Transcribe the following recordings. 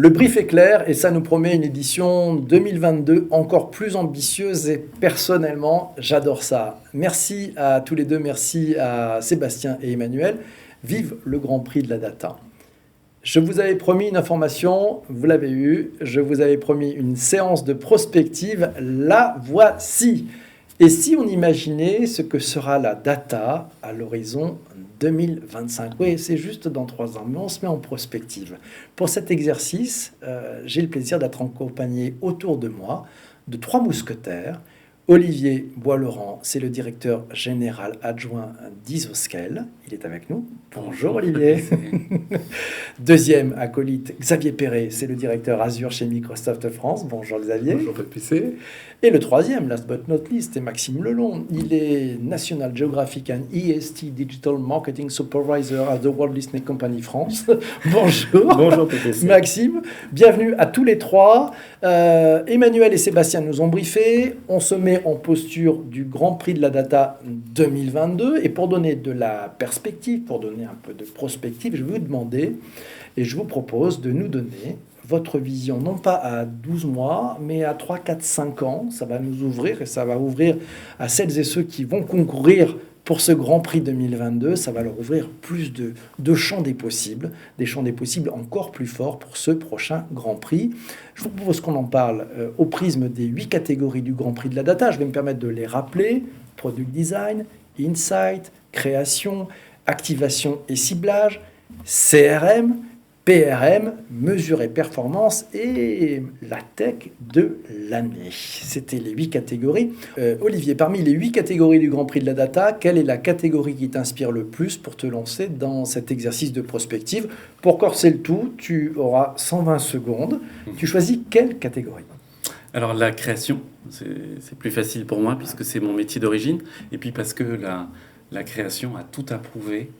Le brief est clair et ça nous promet une édition 2022 encore plus ambitieuse et personnellement, j'adore ça. Merci à tous les deux, merci à Sébastien et Emmanuel. Vive le Grand Prix de la data. Je vous avais promis une information, vous l'avez eu. Je vous avais promis une séance de prospective, la voici. Et si on imaginait ce que sera la data à l'horizon 2025. Oui, c'est juste dans 3 ans, mais on se met en prospective. Pour cet exercice, j'ai le plaisir d'être accompagné autour de moi de 3 mousquetaires. Olivier Bois-Laurent, c'est le directeur général adjoint d'Isoscale. Il est avec nous. Bonjour Olivier. Deuxième acolyte, Xavier Perret, c'est le directeur Azure chez Microsoft France. Bonjour Xavier. Bonjour PPC. Et le troisième, last but not least, c'est Maxime Lelon. Il est National Geographic and EST Digital Marketing Supervisor at the Walt Disney Company France. Bonjour. Bonjour PPC. Maxime, bienvenue à tous les 3. Emmanuel et Sébastien nous ont briefé. On se met en posture du Grand Prix de la Data 2022. Et pour donner de la perspective, pour donner un peu de prospective, je vais vous demander et je vous propose de nous donner votre vision, non pas à 12 mois, mais à 3, 4, 5 ans. Ça va nous ouvrir et ça va ouvrir à celles et ceux qui vont concourir pour ce Grand Prix 2022. Ça va leur ouvrir plus de champs des possibles encore plus forts pour ce prochain Grand Prix. Je vous propose qu'on en parle au prisme des 8 catégories du Grand Prix de la data. Je vais me permettre de les rappeler. Product Design, Insight, Création, Activation et Ciblage, CRM, PRM, mesure et performance et la tech de l'année. C'était les 8 catégories. Olivier, parmi les 8 catégories du Grand Prix de la data, quelle est la catégorie qui t'inspire le plus pour te lancer dans cet exercice de prospective? Pour corser le tout, tu auras 120 secondes. Tu choisis quelle catégorie? Alors la création, c'est plus facile pour moi puisque c'est mon métier d'origine et puis parce que la création a tout approuvé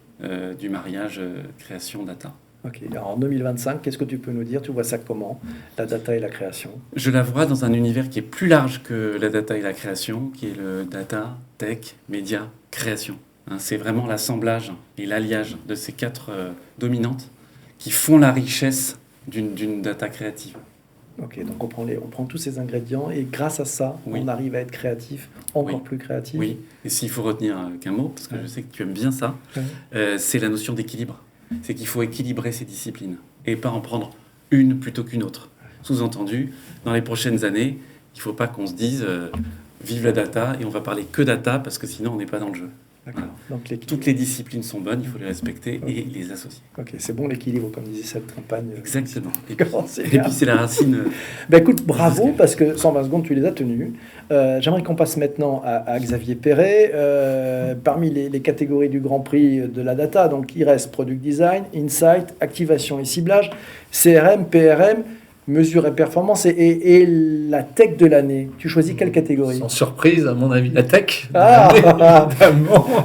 du mariage création-data. Ok, alors en 2025, qu'est-ce que tu peux nous dire? Tu vois ça comment, la data et la création? Je la vois dans un univers qui est plus large que la data et la création, qui est le data, tech, média, création. C'est vraiment l'assemblage et l'alliage de ces 4 dominantes qui font la richesse d'une data créative. Ok, donc on prend tous ces ingrédients et grâce à ça, oui. On arrive à être créatif, encore plus créatif. Oui, et s'il faut retenir qu'un mot, parce que je sais que tu aimes bien ça, c'est la notion d'équilibre. C'est qu'il faut équilibrer ces disciplines et pas en prendre une plutôt qu'une autre. Sous-entendu, dans les prochaines années, il ne faut pas qu'on se dise vive la data et on va parler que data parce que sinon on n'est pas dans le jeu. Voilà. Donc, toutes les disciplines sont bonnes, il faut les respecter et les associer. Ok, c'est bon l'équilibre, comme disait cette campagne. Exactement. Et puis c'est la racine. Écoute, bravo, parce que 120 secondes, tu les as tenues. J'aimerais qu'on passe maintenant à Xavier Perret. Parmi les catégories du Grand Prix de la data, donc il reste Product Design, Insight, Activation et Ciblage, CRM, PRM, mesure et performance et la tech de l'année. Tu choisis quelle catégorie? Sans surprise, à mon avis, la tech.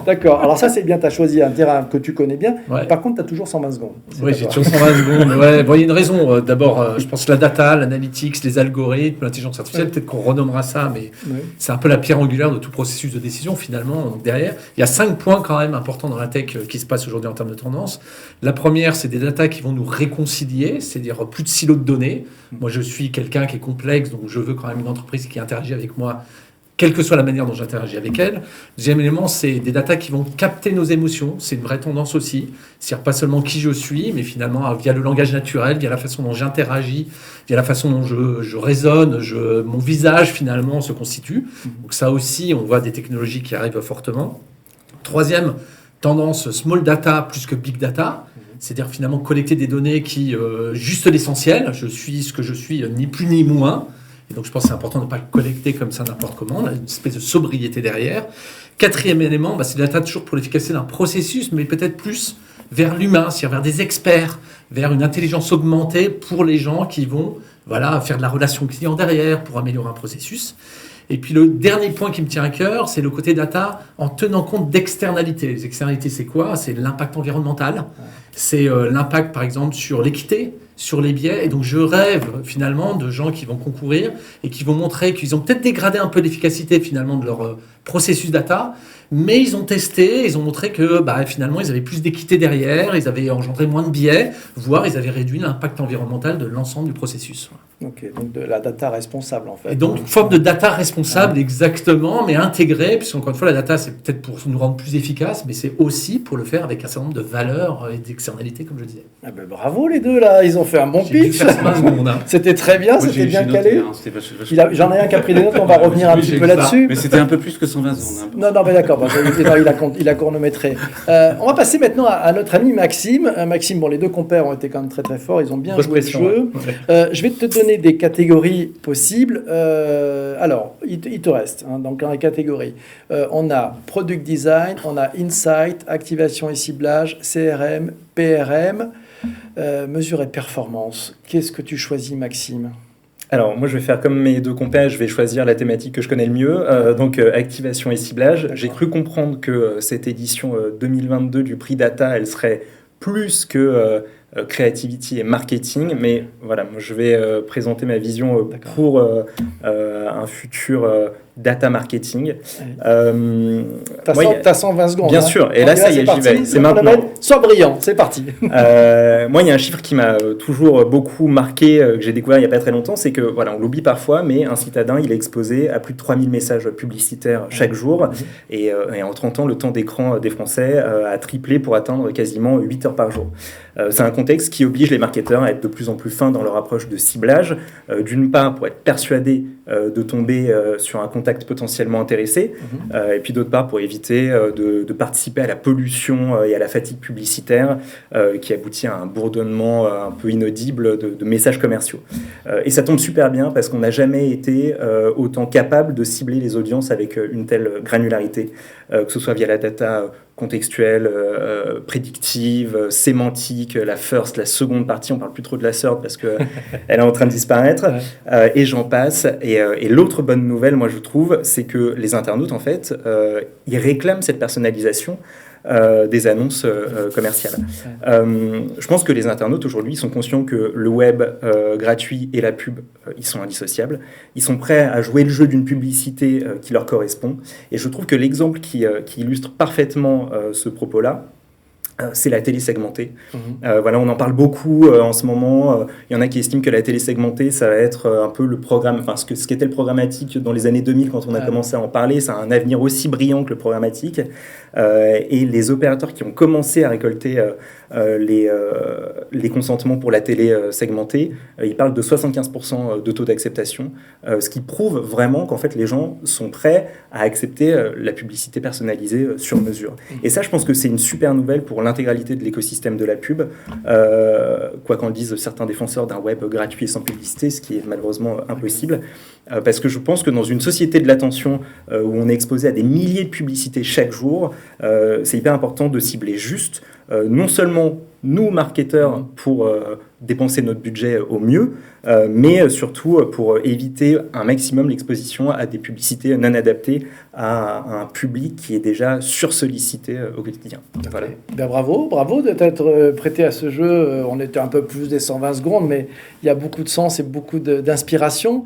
D'accord. Alors ça, c'est bien. Tu as choisi un terrain que tu connais bien. Ouais. Par contre, tu as toujours 120 secondes. Oui, j'ai toujours 120 secondes. Ouais. Bon, il y a une raison. D'abord, je pense que la data, l'analytics, les algorithmes, l'intelligence artificielle, peut-être qu'on renommera ça, mais c'est un peu la pierre angulaire de tout processus de décision, finalement. Donc, derrière, il y a 5 points quand même importants dans la tech qui se passent aujourd'hui en termes de tendance. La première, c'est des data qui vont nous réconcilier, c'est-à-dire plus de silos de données. Moi, je suis quelqu'un qui est complexe, donc je veux quand même une entreprise qui interagit avec moi, quelle que soit la manière dont j'interagis avec elle. Deuxième élément, c'est des datas qui vont capter nos émotions. C'est une vraie tendance aussi. C'est-à-dire pas seulement qui je suis, mais finalement via le langage naturel, via la façon dont j'interagis, via la façon dont je raisonne, mon visage finalement se constitue. Donc ça aussi, on voit des technologies qui arrivent fortement. Troisième tendance, small data plus que big data. C'est-à-dire finalement collecter des données qui, juste l'essentiel, je suis ce que je suis, ni plus ni moins. Et donc je pense que c'est important de ne pas le collecter comme ça n'importe comment, on a une espèce de sobriété derrière. Quatrième élément, c'est la data toujours pour l'efficacité d'un processus, mais peut-être plus vers l'humain, c'est-à-dire vers des experts, vers une intelligence augmentée pour les gens qui vont faire de la relation client derrière pour améliorer un processus. Et puis le dernier point qui me tient à cœur, c'est le côté data en tenant compte d'externalités. Les externalités, c'est quoi? C'est l'impact environnemental, c'est l'impact par exemple sur l'équité, sur les biais. Et donc je rêve finalement de gens qui vont concourir et qui vont montrer qu'ils ont peut-être dégradé un peu l'efficacité finalement de leur processus data, mais ils ont testé, ils ont montré que finalement ils avaient plus d'équité derrière, ils avaient engendré moins de biais, voire ils avaient réduit l'impact environnemental de l'ensemble du processus. Ok, donc de la data responsable en fait. Et donc une forme de data responsable exactement, mais intégrée, puisqu'encore une fois la data c'est peut-être pour nous rendre plus efficaces, mais c'est aussi pour le faire avec un certain nombre de valeurs et d'externalités comme je disais. Ah ben bravo les deux là, ils ont fait un bon pitch. C'était très bien, c'était bien calé. J'en ai un qui a pris des notes, on va revenir un petit peu là-dessus. Mais c'était un peu plus que 120 secondes. Non, mais d'accord, il a chronométré. On va passer maintenant à notre ami Maxime. Maxime, bon, les deux compères ont été quand même très très forts, ils ont bien joué le jeu. Ouais. Je vais te donner des catégories possibles. Alors, il te reste, donc dans les catégories, on a Product Design, on a Insight, Activation et Ciblage, CRM, PRM, Mesure et Performance. Qu'est-ce que tu choisis, Maxime ? Alors, moi, je vais faire comme mes deux compères, je vais choisir la thématique que je connais le mieux, donc activation et ciblage. D'accord. J'ai cru comprendre que cette édition 2022 du prix Data, elle serait plus que creativity et marketing, mais voilà, moi, je vais présenter ma vision pour un futur data marketing. T'as 120 secondes. Bien sûr, et là, ça y est, j'y vais. C'est maintenant. Sois brillant, c'est parti. Moi, il y a un chiffre qui m'a toujours beaucoup marqué, que j'ai découvert il n'y a pas très longtemps, c'est que, voilà, on l'oublie parfois, mais un citadin, il est exposé à plus de 3000 messages publicitaires chaque jour, et en 30 ans, le temps d'écran des Français a triplé pour atteindre quasiment 8 heures par jour. C'est un contexte qui oblige les marketeurs à être de plus en plus fins dans leur approche de ciblage, d'une part pour être persuadés de tomber sur un contact potentiellement intéressé, et puis d'autre part pour éviter de participer à la pollution et à la fatigue publicitaire qui aboutit à un bourdonnement un peu inaudible de messages commerciaux. Et ça tombe super bien parce qu'on n'a jamais été autant capable de cibler les audiences avec une telle granularité, que ce soit via la data contextuelle, prédictive, sémantique, la first, la seconde partie, on parle plus trop de la third parce qu'elle est en train de disparaître, et j'en passe. Et l'autre bonne nouvelle, moi je trouve, c'est que les internautes, en fait, ils réclament cette personnalisation des annonces commerciales. Je pense que les internautes aujourd'hui sont conscients que le web gratuit et la pub, ils sont indissociables. Ils sont prêts à jouer le jeu d'une publicité qui leur correspond. Et je trouve que l'exemple qui illustre parfaitement ce propos-là, c'est la télé segmentée. Voilà, on en parle beaucoup en ce moment. Il y en a qui estiment que la télé segmentée, ça va être un peu le programme, enfin ce qu'était le programmatique dans les années 2000 quand on a commencé à en parler. Ça a un avenir aussi brillant que le programmatique. Et les opérateurs qui ont commencé à récolter les consentements pour la télé segmentée, ils parlent de 75% de taux d'acceptation, ce qui prouve vraiment qu'en fait les gens sont prêts à accepter la publicité personnalisée sur mesure. Et ça, je pense que c'est une super nouvelle pour l'intégralité de l'écosystème de la pub, quoi qu'en disent certains défenseurs d'un web gratuit et sans publicité, ce qui est malheureusement impossible, parce que je pense que dans une société de l'attention où on est exposé à des milliers de publicités chaque jour, c'est hyper important de cibler juste, non seulement nous, marketeurs, pour dépenser notre budget au mieux, mais surtout pour éviter un maximum l'exposition à des publicités non adaptées à un public qui est déjà sursollicité au quotidien. Voilà. Ben bravo de t'être prêté à ce jeu. On était un peu plus des 120 secondes, mais il y a beaucoup de sens et beaucoup d'inspiration.